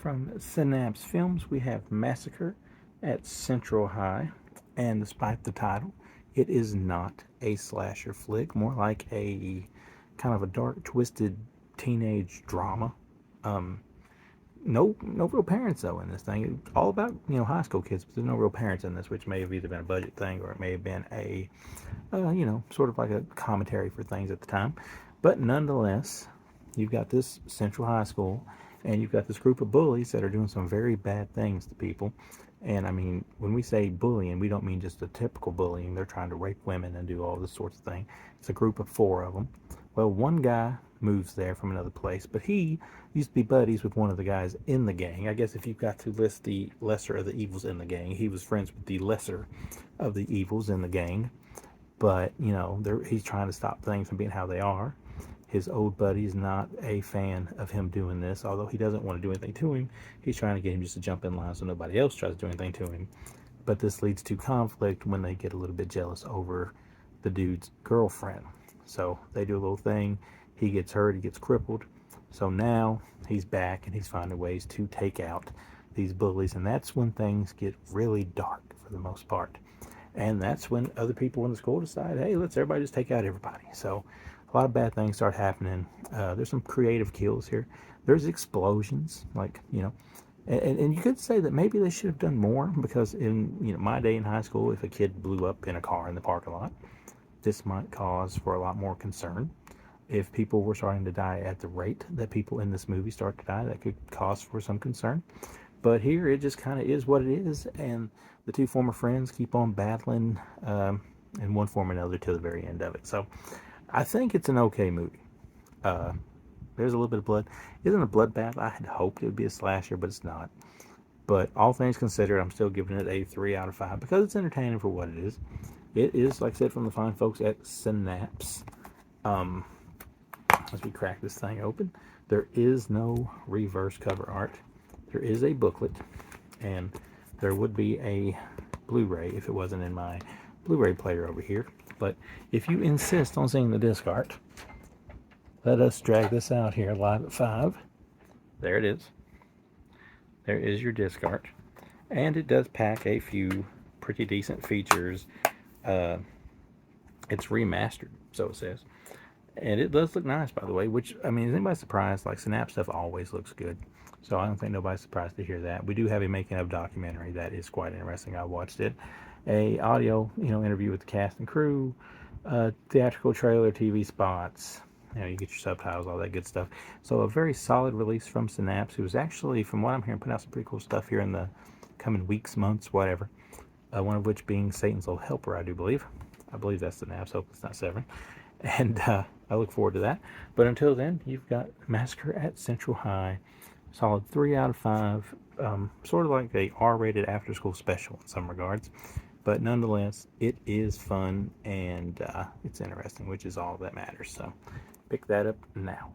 from Synapse Films, we have Massacre at Central High, and despite the title, it is not a slasher flick, more like a kind of a dark, twisted teenage drama. No real parents though in this thing. It's all about high school kids, but there's no real parents in this, which may have either been a budget thing or it may have been a sort of like a commentary for things at the time. But nonetheless, you've got this Central High School, and you've got this group of bullies that are doing some very bad things to people. And I mean, when we say bullying, we don't mean just the typical bullying. They're trying to rape women and do all this sorts of thing. It's a group of 4 of them. Well, one guy moves there from another place, but he used to be buddies with one of the guys in the gang. I guess if you've got to list the lesser of the evils in the gang, he was friends with the lesser of the evils in the gang. But, he's trying to stop things from being how they are. His old buddy's not a fan of him doing this, although he doesn't want to do anything to him. He's trying to get him just to jump in line so nobody else tries to do anything to him. But this leads to conflict when they get a little bit jealous over the dude's girlfriend. So they do a little thing. He gets hurt. He gets crippled. So now he's back and he's finding ways to take out these bullies. And that's when things get really dark for the most part. And that's when other people in the school decide, hey, let's everybody just take out everybody. So a lot of bad things start happening. There's some creative kills here. There's explosions, and you could say that maybe they should have done more, because in my day in high school, if a kid blew up in a car in the parking lot, this might cause for a lot more concern. If people were starting to die at the rate that people in this movie start to die, that could cause for some concern. But here, it just kind of is what it is, and the 2 former friends keep on battling in one form or another till the very end of it. So I think it's an okay movie. There's a little bit of blood. Isn't a bloodbath? I had hoped it would be a slasher, but it's not. But all things considered, I'm still giving it a 3 out of 5 because it's entertaining for what it is. It is, like I said, from the fine folks at Synapse. As we crack this thing open, there is no reverse cover art. There is a booklet, and there would be a Blu-ray if it wasn't in my Blu-ray player over here. But if you insist on seeing the disc art, let us drag this out here live at 5. There it is. There is your disc art. And it does pack a few pretty decent features. It's remastered, so it says. And it does look nice, by the way, which, I mean, is anybody surprised? Like, Synapse stuff always looks good. So I don't think nobody's surprised to hear that. We do have a making of documentary that is quite interesting. I watched it. A audio, interview with the cast and crew, theatrical trailer, TV spots. You get your subtitles, all that good stuff. So a very solid release from Synapse, who was actually, from what I'm hearing, putting out some pretty cool stuff here in the coming weeks, months, whatever. One of which being Satan's Little Helper, I do believe. I believe that's Synapse. Hope it's not Severin. And I look forward to that. But until then, you've got Massacre at Central High. Solid 3 out of 5. Sort of like a R-rated after-school special in some regards. But nonetheless, it is fun and it's interesting, which is all that matters. So pick that up now.